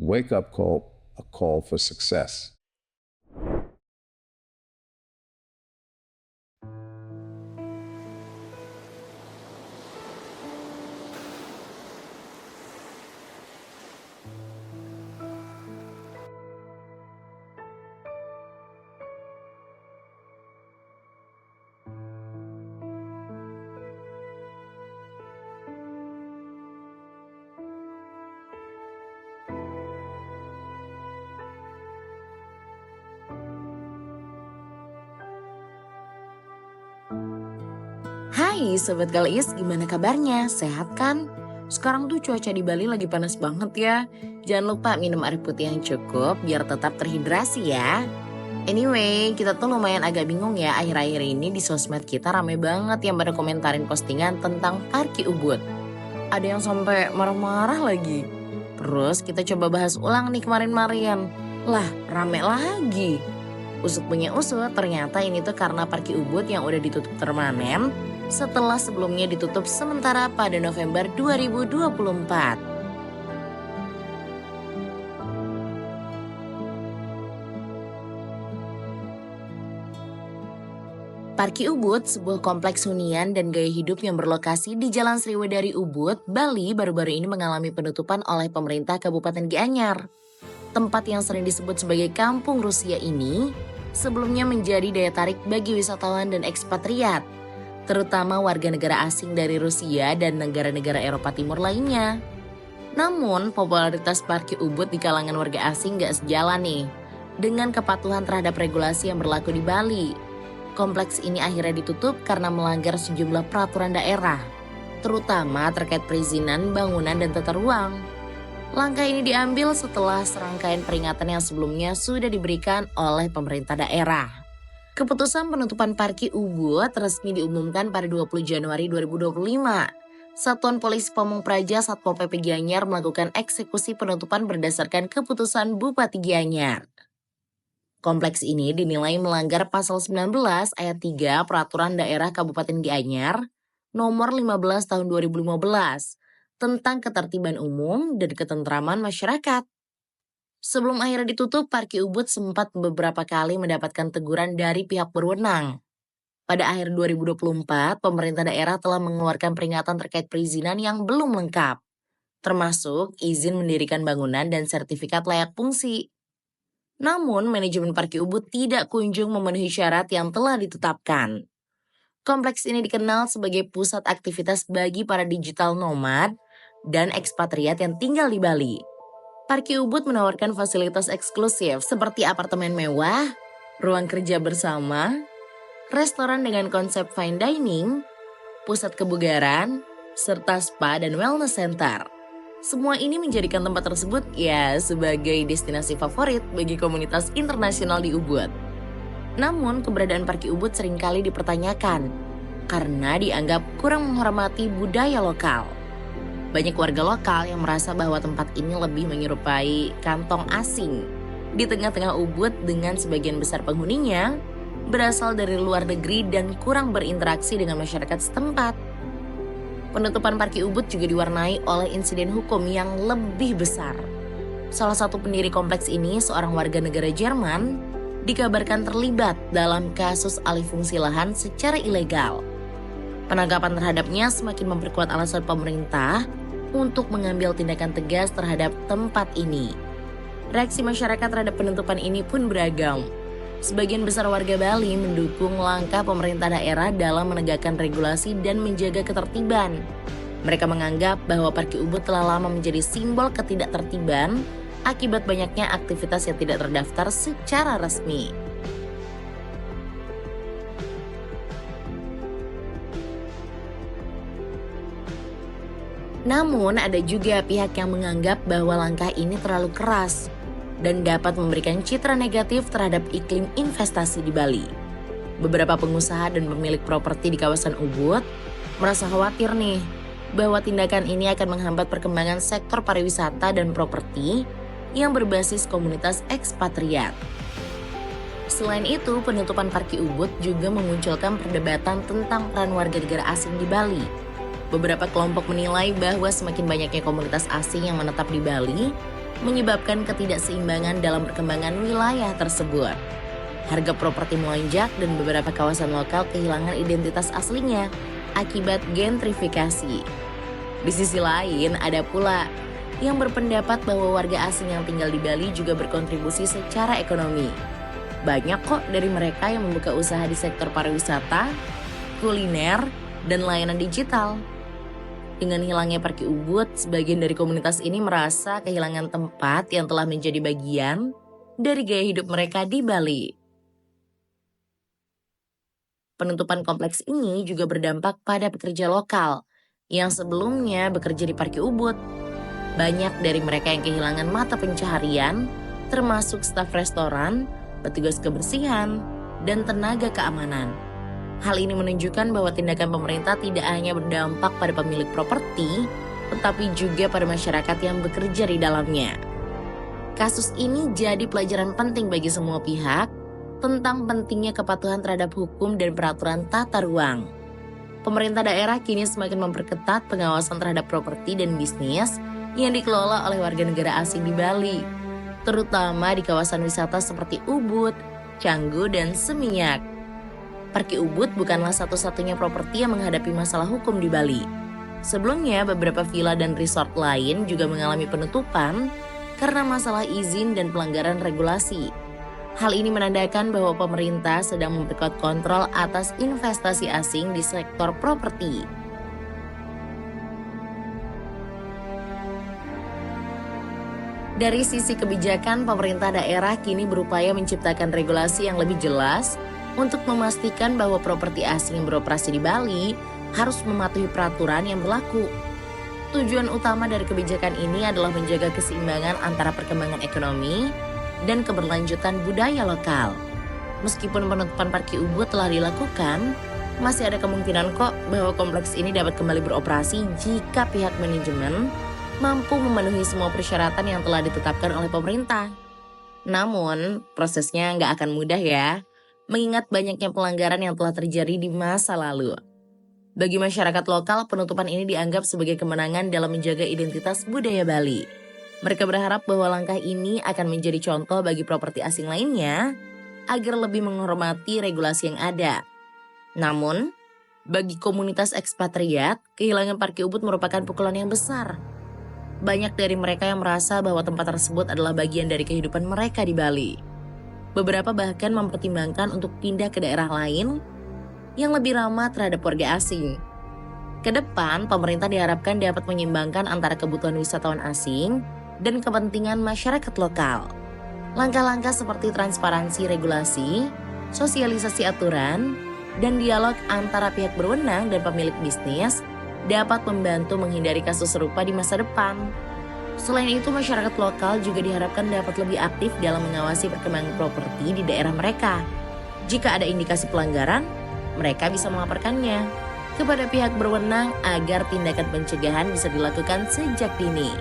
wake-up call, a call for success. Hai Sobat Galis, gimana kabarnya? Sehat kan? Sekarang tuh cuaca di Bali lagi panas banget ya. Jangan lupa minum air putih yang cukup biar tetap terhidrasi ya. Anyway, kita tuh lumayan agak bingung ya akhir-akhir ini di sosmed kita rame banget yang pada komentarin postingan tentang Parky Ubud. Ada yang sampai marah-marah lagi. Terus kita coba bahas ulang nih kemarin-kemarin. Lah, rame lagi. Usut punya usut, ternyata ini tuh karena Parky Ubud yang udah ditutup permanen setelah sebelumnya ditutup sementara pada November 2024. Parky Ubud, sebuah kompleks hunian dan gaya hidup yang berlokasi di Jalan Sriwedari Ubud, Bali, baru-baru ini mengalami penutupan oleh pemerintah Kabupaten Gianyar. Tempat yang sering disebut sebagai Kampung Rusia ini sebelumnya menjadi daya tarik bagi wisatawan dan ekspatriat, terutama warga negara asing dari Rusia dan negara-negara Eropa Timur lainnya. Namun, popularitas Parky Ubud di kalangan warga asing gak sejalan nih dengan kepatuhan terhadap regulasi yang berlaku di Bali. Kompleks ini akhirnya ditutup karena melanggar sejumlah peraturan daerah, terutama terkait perizinan bangunan dan tata ruang. Langkah ini diambil setelah serangkaian peringatan yang sebelumnya sudah diberikan oleh pemerintah daerah. Keputusan penutupan Parky Ubud resmi diumumkan pada 20 Januari 2025. Satuan Polisi Pamung Praja Satpol PP Gianyar melakukan eksekusi penutupan berdasarkan keputusan Bupati Gianyar. Kompleks ini dinilai melanggar pasal 19 ayat 3 Peraturan Daerah Kabupaten Gianyar nomor 15 tahun 2015 tentang ketertiban umum dan ketentraman masyarakat. Sebelum akhirnya ditutup, Parky Ubud sempat beberapa kali mendapatkan teguran dari pihak berwenang. Pada akhir 2024, pemerintah daerah telah mengeluarkan peringatan terkait perizinan yang belum lengkap, termasuk izin mendirikan bangunan dan sertifikat layak fungsi. Namun, manajemen Parky Ubud tidak kunjung memenuhi syarat yang telah ditetapkan. Kompleks ini dikenal sebagai pusat aktivitas bagi para digital nomad dan ekspatriat yang tinggal di Bali. Parky Ubud menawarkan fasilitas eksklusif seperti apartemen mewah, ruang kerja bersama, restoran dengan konsep fine dining, pusat kebugaran, serta spa dan wellness center. Semua ini menjadikan tempat tersebut ya sebagai destinasi favorit bagi komunitas internasional di Ubud. Namun keberadaan Parky Ubud seringkali dipertanyakan karena dianggap kurang menghormati budaya lokal. Banyak warga lokal yang merasa bahwa tempat ini lebih menyerupai kantong asing. Di tengah-tengah Ubud dengan sebagian besar penghuninya berasal dari luar negeri dan kurang berinteraksi dengan masyarakat setempat. Penutupan Parky Ubud juga diwarnai oleh insiden hukum yang lebih besar. Salah satu pendiri kompleks ini, seorang warga negara Jerman, dikabarkan terlibat dalam kasus alih fungsi lahan secara ilegal. Penangkapan terhadapnya semakin memperkuat alasan pemerintah untuk mengambil tindakan tegas terhadap tempat ini. Reaksi masyarakat terhadap penutupan ini pun beragam. Sebagian besar warga Bali mendukung langkah pemerintah daerah dalam menegakkan regulasi dan menjaga ketertiban. Mereka menganggap bahwa Parky Ubud telah lama menjadi simbol ketidaktertiban akibat banyaknya aktivitas yang tidak terdaftar secara resmi. Namun ada juga pihak yang menganggap bahwa langkah ini terlalu keras dan dapat memberikan citra negatif terhadap iklim investasi di Bali. Beberapa pengusaha dan pemilik properti di kawasan Ubud merasa khawatir nih bahwa tindakan ini akan menghambat perkembangan sektor pariwisata dan properti yang berbasis komunitas ekspatriat. Selain itu, penutupan Parky Ubud juga memunculkan perdebatan tentang peran warga negara asing di Bali. Beberapa kelompok menilai bahwa semakin banyaknya komunitas asing yang menetap di Bali menyebabkan ketidakseimbangan dalam perkembangan wilayah tersebut. Harga properti melonjak dan beberapa kawasan lokal kehilangan identitas aslinya akibat gentrifikasi. Di sisi lain, ada pula yang berpendapat bahwa warga asing yang tinggal di Bali juga berkontribusi secara ekonomi. Banyak kok dari mereka yang membuka usaha di sektor pariwisata, kuliner, dan layanan digital. Dengan hilangnya Parki Ubud, sebagian dari komunitas ini merasa kehilangan tempat yang telah menjadi bagian dari gaya hidup mereka di Bali. Penutupan kompleks ini juga berdampak pada pekerja lokal yang sebelumnya bekerja di Parki Ubud. Banyak dari mereka yang kehilangan mata pencaharian, termasuk staf restoran, petugas kebersihan, dan tenaga keamanan. Hal ini menunjukkan bahwa tindakan pemerintah tidak hanya berdampak pada pemilik properti, tetapi juga pada masyarakat yang bekerja di dalamnya. Kasus ini jadi pelajaran penting bagi semua pihak tentang pentingnya kepatuhan terhadap hukum dan peraturan tata ruang. Pemerintah daerah kini semakin memperketat pengawasan terhadap properti dan bisnis yang dikelola oleh warga negara asing di Bali, terutama di kawasan wisata seperti Ubud, Canggu, dan Seminyak. Parki Ubud bukanlah satu-satunya properti yang menghadapi masalah hukum di Bali. Sebelumnya, beberapa villa dan resort lain juga mengalami penutupan karena masalah izin dan pelanggaran regulasi. Hal ini menandakan bahwa pemerintah sedang memperkuat kontrol atas investasi asing di sektor properti. Dari sisi kebijakan, pemerintah daerah kini berupaya menciptakan regulasi yang lebih jelas untuk memastikan bahwa properti asing yang beroperasi di Bali harus mematuhi peraturan yang berlaku. Tujuan utama dari kebijakan ini adalah menjaga keseimbangan antara perkembangan ekonomi dan keberlanjutan budaya lokal. Meskipun penutupan Parki Ubud telah dilakukan, masih ada kemungkinan kok bahwa kompleks ini dapat kembali beroperasi jika pihak manajemen mampu memenuhi semua persyaratan yang telah ditetapkan oleh pemerintah. Namun, prosesnya nggak akan mudah ya, mengingat banyaknya pelanggaran yang telah terjadi di masa lalu. Bagi masyarakat lokal, penutupan ini dianggap sebagai kemenangan dalam menjaga identitas budaya Bali. Mereka berharap bahwa langkah ini akan menjadi contoh bagi properti asing lainnya agar lebih menghormati regulasi yang ada. Namun, bagi komunitas ekspatriat, kehilangan Parki Ubud merupakan pukulan yang besar. Banyak dari mereka yang merasa bahwa tempat tersebut adalah bagian dari kehidupan mereka di Bali. Beberapa bahkan mempertimbangkan untuk pindah ke daerah lain yang lebih ramah terhadap warga asing. Kedepan, pemerintah diharapkan dapat menyeimbangkan antara kebutuhan wisatawan asing dan kepentingan masyarakat lokal. Langkah-langkah seperti transparansi regulasi, sosialisasi aturan, dan dialog antara pihak berwenang dan pemilik bisnis dapat membantu menghindari kasus serupa di masa depan. Selain itu, masyarakat lokal juga diharapkan dapat lebih aktif dalam mengawasi perkembangan properti di daerah mereka. Jika ada indikasi pelanggaran, mereka bisa melaporkannya kepada pihak berwenang agar tindakan pencegahan bisa dilakukan sejak dini.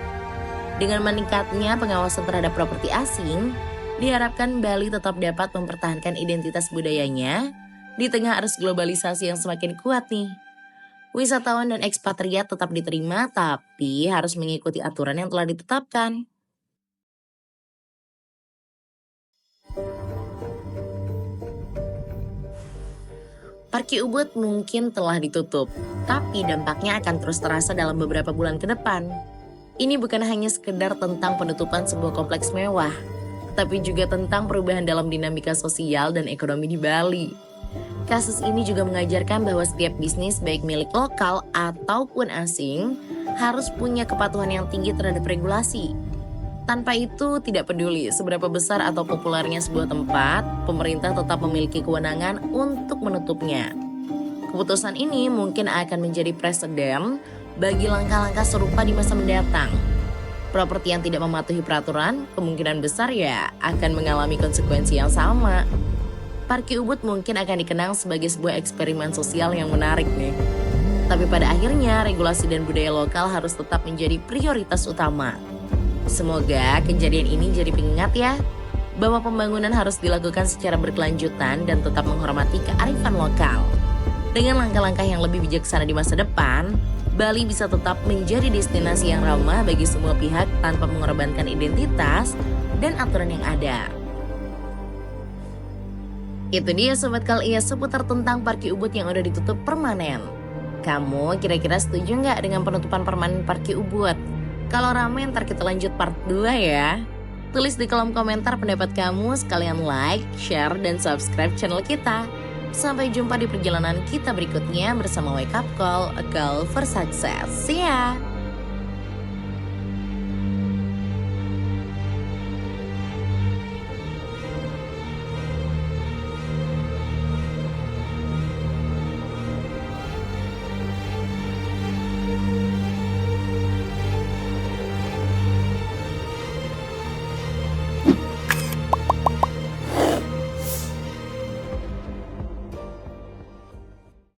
Dengan meningkatnya pengawasan terhadap properti asing, diharapkan Bali tetap dapat mempertahankan identitas budayanya di tengah arus globalisasi yang semakin kuat nih. Wisatawan dan ekspatriat tetap diterima, tapi harus mengikuti aturan yang telah ditetapkan. Parki Ubud mungkin telah ditutup, tapi dampaknya akan terus terasa dalam beberapa bulan ke depan. Ini bukan hanya sekedar tentang penutupan sebuah kompleks mewah, tapi juga tentang perubahan dalam dinamika sosial dan ekonomi di Bali. Kasus ini juga mengajarkan bahwa setiap bisnis baik milik lokal ataupun asing harus punya kepatuhan yang tinggi terhadap regulasi. Tanpa itu, tidak peduli seberapa besar atau populernya sebuah tempat, pemerintah tetap memiliki kewenangan untuk menutupnya. Keputusan ini mungkin akan menjadi preseden bagi langkah-langkah serupa di masa mendatang. Properti yang tidak mematuhi peraturan kemungkinan besar ya akan mengalami konsekuensi yang sama. Parki Ubud mungkin akan dikenang sebagai sebuah eksperimen sosial yang menarik nih. Tapi pada akhirnya regulasi dan budaya lokal harus tetap menjadi prioritas utama. Semoga kejadian ini jadi pengingat ya, bahwa pembangunan harus dilakukan secara berkelanjutan dan tetap menghormati kearifan lokal. Dengan langkah-langkah yang lebih bijaksana di masa depan, Bali bisa tetap menjadi destinasi yang ramah bagi semua pihak tanpa mengorbankan identitas dan aturan yang ada. Itu dia Sobat Kalias seputar tentang Parki Ubud yang udah ditutup permanen. Kamu kira-kira setuju nggak dengan penutupan permanen Parki Ubud? Kalau rame ntar kita lanjut part 2 ya. Tulis di kolom komentar pendapat kamu, sekalian like, share, dan subscribe channel kita. Sampai jumpa di perjalanan kita berikutnya bersama Wake Up Call, a call for success. See ya!